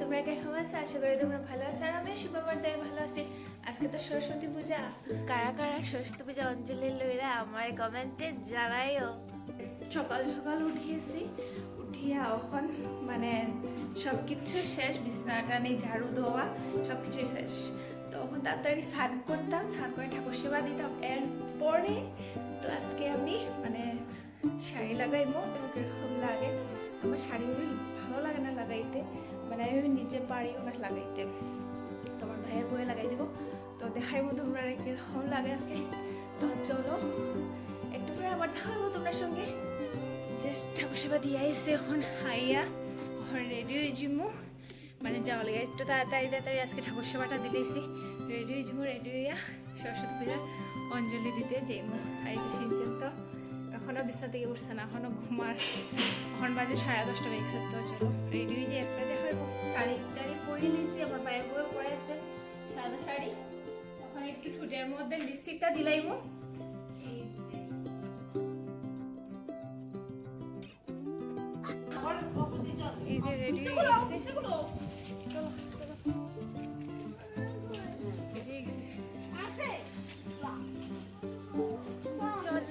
তোমরা কেমন আছো? আশা করি তোমরা ভালো আছো আর আমি শুভবর্তায় ভালো আছি। আজকে তো সরস্বতী পূজা, কারা কারা সরস্বতী পূজা অঞ্জলি লইরা আমার কমেন্টে জানাইও। সকাল সকাল উঠিয়েছি, উঠিয়া এখন মানে সব কিছু শেষ, বিছানাটা নেই, ঝাড়ু দেওয়া সব কিছু শেষ। তখন তাড়াতাড়ি স্নান করতাম, স্নান করে ঠাকুর সেবা দিতাম। এরপরে তো আজকে আমি মানে শাড়ি লাগাইবো। এরকম লাগে, আমার শাড়িগুলি ভালো লাগে না লাগাইতে, মানে আমি নিজে পারিও না লাগাইতে। তোমার ভাইয়ের বয়ে লাগাই দিব, তো দেখাইবো তোমরা কিরকম লাগে আজকে। তো চলো একটু করে আবার দেখাবো তোমার সঙ্গে। যে ঠাকুর সেবা দিয়ে আইসে এখন হাইয়া এখন রেডি হয়ে যাবো, মানে যাওয়া লাগে একটু তাড়াতাড়ি তাড়াতাড়ি আজকে ঠাকুর সেবাটা দিলেছি। রেডি হয়ে যাবো, রেডি হইয়া সরস্বতী পূজা অঞ্জলি দিতে যাইবো। আর এই যে সিনচেন তো এখনো বিছনা থেকে উঠছে না, এখনো ঘুমার। এখন বাজে 10:30 বেজেছে। তো চলো রেডি হয়ে যে একটা দেখাবো। শাড়ি টাড়ি পরে নিয়েছি, আমার ভাইয়ের বউ পরে আছে সাদা শাড়ি। এখন একটু ঠোঁটের মধ্যে লিপস্টিকটা দিলাইবো। এই যে রেডি হয়ে গেছে, চলো চলো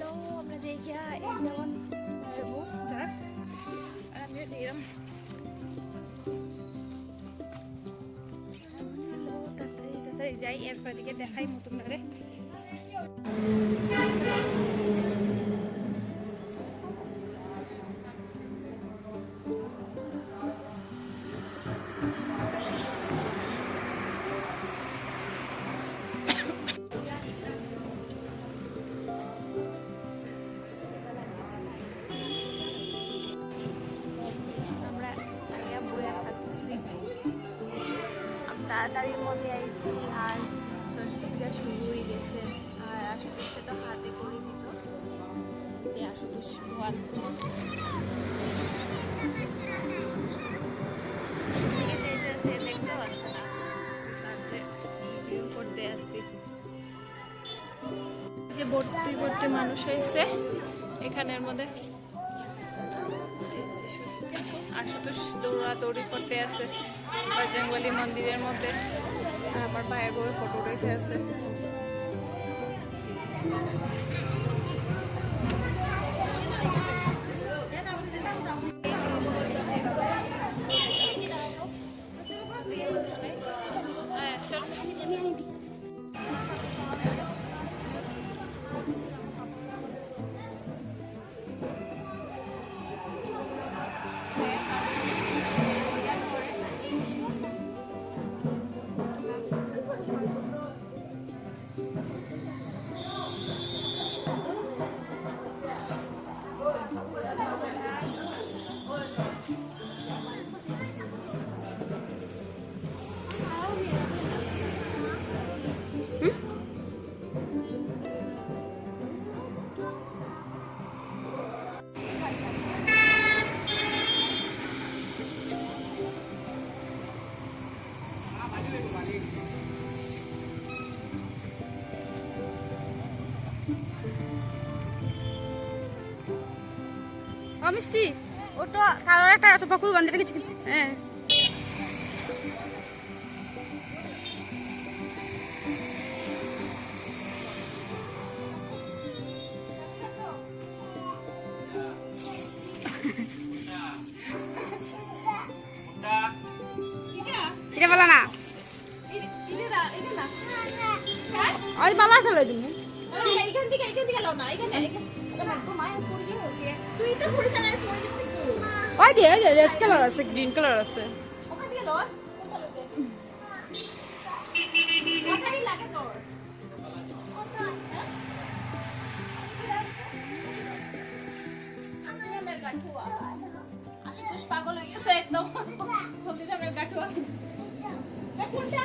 চলো আমরা দেখি যেমন যাক। আর আমি এরম চলো তাড়াতাড়ি তাড়াতাড়ি যাই, এরপর দিকে দেখাই নতুন ধরে। তাড়াতাড়ির মধ্যে আইসি আর সরস্বতী পূজা শুরু হয়ে গেছে। আর আশুতোষে তো হাতে করে দিত, যে আশুতোষ ভগবান দেখতেও আসছে না, করতে আসছি। যে ভর্তি ভর্তি মানুষ হয়েছে এখানের মধ্যে। আশুতোষ দৌড়াদৌড়ি করতে আছে বজরংবলী মন্দিরের মধ্যে, আর আমার ভাইয়ের বউয়ের ফটো রেখে আছে। মিষ্টি ওটা কারোর একটা এত পকুল গন্ধটা কিছু। হ্যাঁ এটা বলা না, ওই বালা ফেলে দিন। এইখান থেকে লাও না, এইখানে তুই তো পুরি খানা পড়ে যাবি। ওই যে রেড কালার আছে, গ্রিন কালার আছে। ওখান থেকে লর ওখানেই লাগে তোর। আমার গাঠুয়া আশুতোষ পাগল হয়ে গেছে একদম। হলদিরামের গাঠুয়া কোনটা?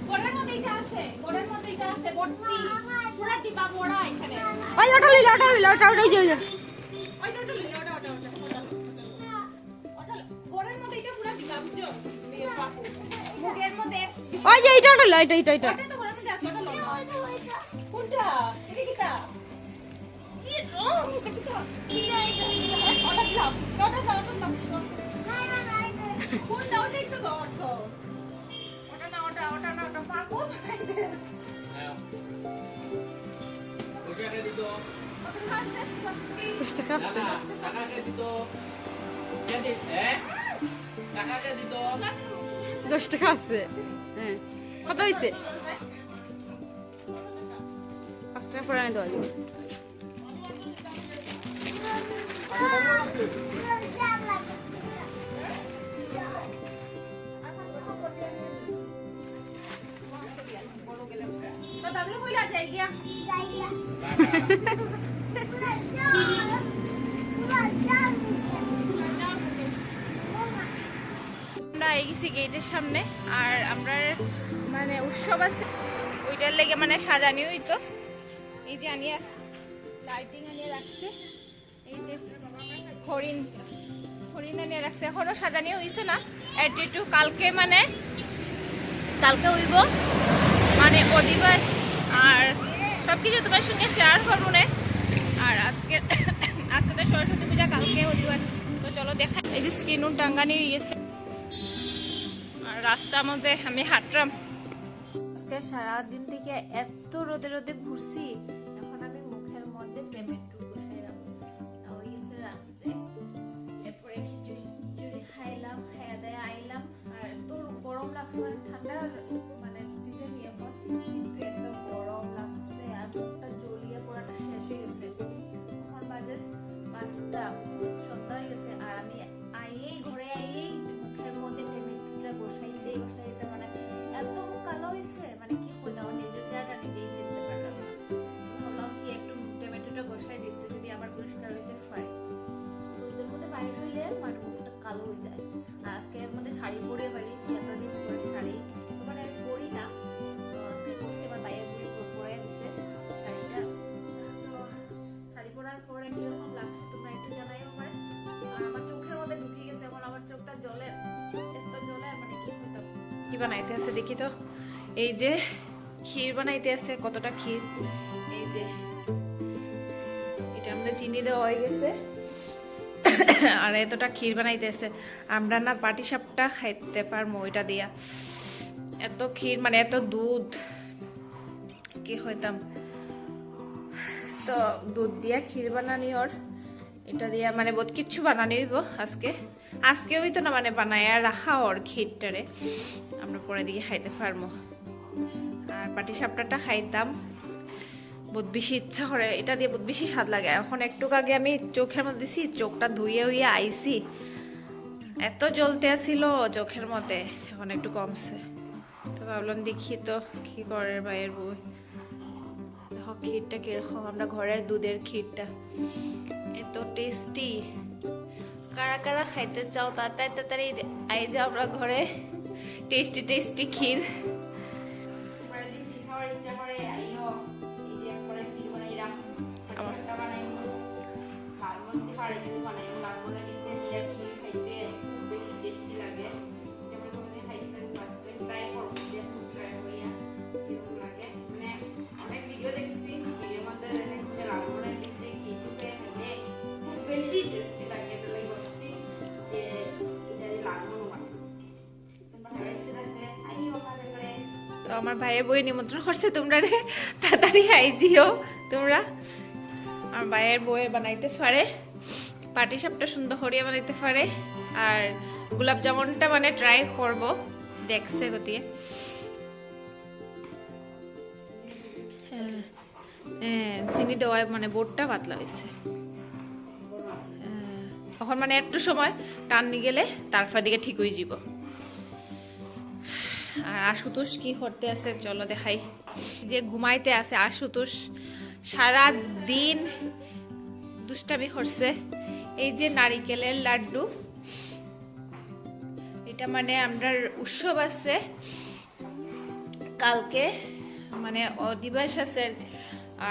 গোড়ার মধ্যে এটা আছে, গোড়ার মধ্যে এটা আছে বটটি পুরা ডিবা বড়া এখানে। ওই ওটা লইলা ওই যে ওই তো লইলা ওটা গোড়ার মধ্যে এটা পুরা ডিবা বুঝছো বাপু। মুখের মধ্যে ওই যে এটা ওটা তো গোড়ার মধ্যে আছে, ওটা লও কোনটা? এটা কিটা কি রং? এটা কিটা? ওটা দাও, ওটা দাও, ওটা দাও। কোনটা? ওটা একটু দাও। 10 টাকা আছে। দশ টাকা আছে। হ্যাঁ কত হয়েছে? 5 টাকা পরে দেওয়া যাবে। আমরা এগেছি গেটের সামনে আর আমরা মানে উৎসব আছে ওইটার লেগে মানে সাজানি হইতো। এই যে আনিয়া লাইটিং আনিয়ে রাখছে, এই যে হরিণ হরিণ আনিয়ে রাখছে, এখনো সাজানি হইছে না। একটু কালকে মানে কালকে হইব মানে অধিবাস আর সব কিছু তোমার সঙ্গে শেয়ার করবো না। আর আজকে আজকে তো সরস্বতী পূজা, কালকে অধিবাস, তো চলো দেখা। এই যে স্কিনুন টাঙ্গানি গেছে আর রাস্তার মধ্যে আমি হাঁটলাম। আজকে সারাদিন থেকে এত রোদে রোদে ঘুরছি, এখন আমি মুখের মধ্যে টমেটো বসাইলাম, হয়ে গেছে রাত্রে। এরপরে খিচুড়ি খিচুড়ি খাইলাম, খাইয়া দায়া আইলাম। আর এত গরম লাগছে, মানে ঠান্ডা মানে সিজন এখন, কিন্তু এত গরম লাগছে আর মুখটা জ্বলিয়ে পড়াটা শেষ হয়ে গেছে। এখন বাজে 5টা, সন্ধ্যা হয়ে গেছে। আর আমি আইয়েই ঘরে আইয়েই মুখের মধ্যে টমেটোটা বসাইতে বসাইতে মানে এত কালো হয়েছে, মানে কি করলাম নিজের জায়গা নিজেই চিনতে পারলাম না। ভাবলাম কি একটু টমেটোটা বসাই দিতে, যদি আবার পরিষ্কার হইতে হয়। তো ওদের মধ্যে বাইরে হইলে মানে মুখটা কালো হয়ে যায়। আর আজকে এর মধ্যে শাড়ি পরে বেরিয়েছি, এতদিন পরে শাড়ি মানে আমি পরি না, তো আজকে পরছি। আমার বাইরে পরে দিছে শাড়িটা। তো শাড়ি পরার পরে কিরকম লাগছে তোমরা একটু জানাই আমার। আর আমার চোখের মধ্যে ঢুকে গেছে, এখন আমার চোখটা জ্বলে, এত জ্বলে মানে কি হইতাম। কি বানাইতে আছে দেখি তো। এই যে ক্ষীর বানাইতে আছে, কতটা ক্ষীর। এই যে এটা আমরা চিনি দেওয়া হয়ে গেছে আর এতটা ক্ষীর বানাইতে আছে। আমরা না পাটি সাপটা খাইতে পারবো ওইটা দিয়া, এত ক্ষীর মানে এত দুধ কি হইতাম। তো দুধ দিয়া ক্ষীর বানানি, ওর এটা দিয়া মানে বহুত কিছু বানানি হইব আজকে। আজকে হইতো না মানে বানায় রাখা ওর ক্ষীরটারে, আমরা পরে দিয়ে খাইতে পারবো। আর পাটি সাপটাটা খাইতাম, বহুত বেশি ইচ্ছা করে, এটা দিয়ে বহুত বেশি স্বাদ লাগে। এখন একটু আগে আমি চোখের মধ্যে দিছি, চোখটা ধুয়ে হইয়া আইছি, এত জ্বলতে আসিল চোখের মধ্যে, এখন একটু কমছে। তো ভাবলাম দেখি তো কি করে ভাইয়ের বউ। দেখো ক্ষীরটা কিরকম, আমরা ঘরের দুধের ক্ষীরটা, এত টেস্টি। কারা কারা খাইতে চাও তাড়াতাড়ি তাড়াতাড়ি আই যাও আমরা ঘরে, টেস্টি টেস্টি ক্ষীর। বেশি টেস্টি লাগে, তো লাগি বলছি যে এটা দিয়ে লাগবো না। তোমরা হারাইতে থাকবে আইও আমাদের ঘরে। তো আমার ভাইয়ের বই নিমন্ত্রণ করছে তোমরা রে, তাড়াতাড়ি আই দিও তোমরা। আমার ভাইয়ের বইয়ে বানাইতে পারে, পাটি সাপটা সুন্দর হরিয়া বানাইতে পারে। আর গোলাপ জামুনটা মানে ট্রাই করব, দেখছে গতিয়ে। হ্যাঁ চিনি দেওয়ায় মানে বোর্ডটা পাতলা হয়েছে। এখন মানে একটু সময় টান নিয়ে গেলে তারপর দিকে ঠিক হয়ে যাব। আর আশুতোষ কি করতে আছে চলো দেখাই। যে ঘুমাইতে আছে আশুতোষ, সারা দিন দুষ্টামি করছে। এই যে নারিকেলের লাড্ডু, এটা মানে আমরা উৎসব আছে কালকে, মানে অধিবাস আছে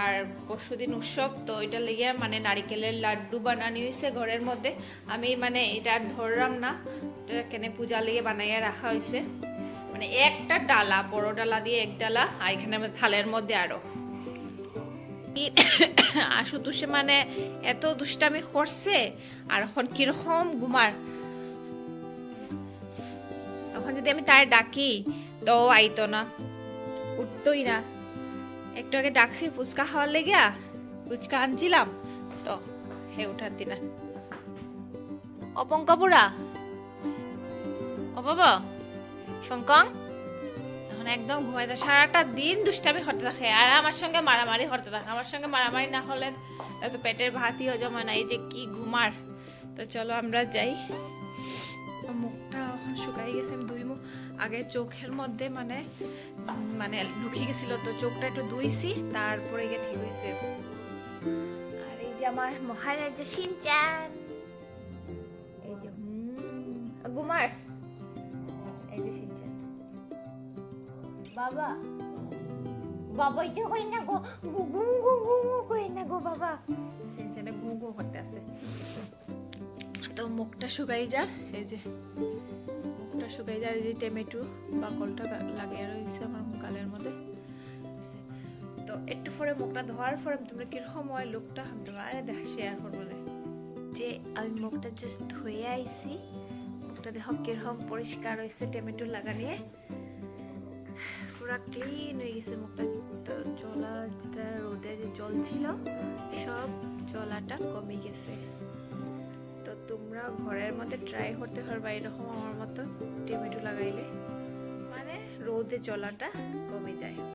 আর পরশুদিন উৎসব। তো এটা লেগে মানে নারিকেলের লাড্ডু বানানি হয়েছে ঘরের মধ্যে। আমি মানে এটা ধরলাম না, এটা কেনে পূজা লেগে বানাইয়া রাখা হয়েছে। মানে একটা ডালা, বড় ডালা দিয়ে এক ডালা, আর এখানে থালের মধ্যে আরো। আশুতোষে মানে এত দুষ্টামি করছে, আর এখন কিরকম ঘুমার। এখন যদি আমি তার ডাকি তো আইতো না, উঠতোই না। একটু আগে ডাকছি ফুচকা খাওয়ার লেগিয়া, ফুচকা আনছিলাম তো হে উঠান্তি না। অপঙ্কপুরা ও বাবা শঙ্কং এখন একদম ঘুমাইতে, সারাটা দিন দুষ্টামি করতে থাকে আর আমার সঙ্গে মারামারি করতে থাকে। আমার সঙ্গে মারামারি না হলে তো পেটের ভাতই হজম হয় না। এই যে কি ঘুমার। তো চলো আমরা যাই। মুখটা এখন শুকাই গেছে, আমি দুই মুখ আগে চোখের মধ্যে মানে মানে ঢুকে গেছিল, তো চোখটা একটু ধুইছি তারপরে গিয়ে ঠিক হয়েছে। আর এই যে আমার মহারাজা শিনচান, এই যে গুমার, এই যে শিনচান বাবা। বাবা এটা কই না গো, গু গু গু গু গু কই না গো বাবা। শিনচানে গু গু করতে আছে। তো মুখটা শুকাই যা, এই যে মুখটা শুকাই যা। এই যে টমেটো বাকলটা লাগিয়ে রয়েছে আমার গালের মধ্যে। তো একটু পরে মুখটা ধোয়ার পরে তোমরা কিরকম হয় লুকটা আমি তোমার শেয়ার করবো না। যে আমি মুখটা জাস্ট ধুয়ে আইছি, মুখটা দেখো কিরকম পরিষ্কার হয়েছে টমেটো লাগানিয়ে, পুরা ক্লিন হয়ে গেছে মুখটা। তো জলা যেটা রোদে যে জল ছিল সব জলাটা কমে গেছে। তো তোমরা ঘরের মধ্যে ট্রাই করতে পারবা এরকম আমার মতো টমেটো লাগাইলে, মানে রোদে জলাটা কমে যায়।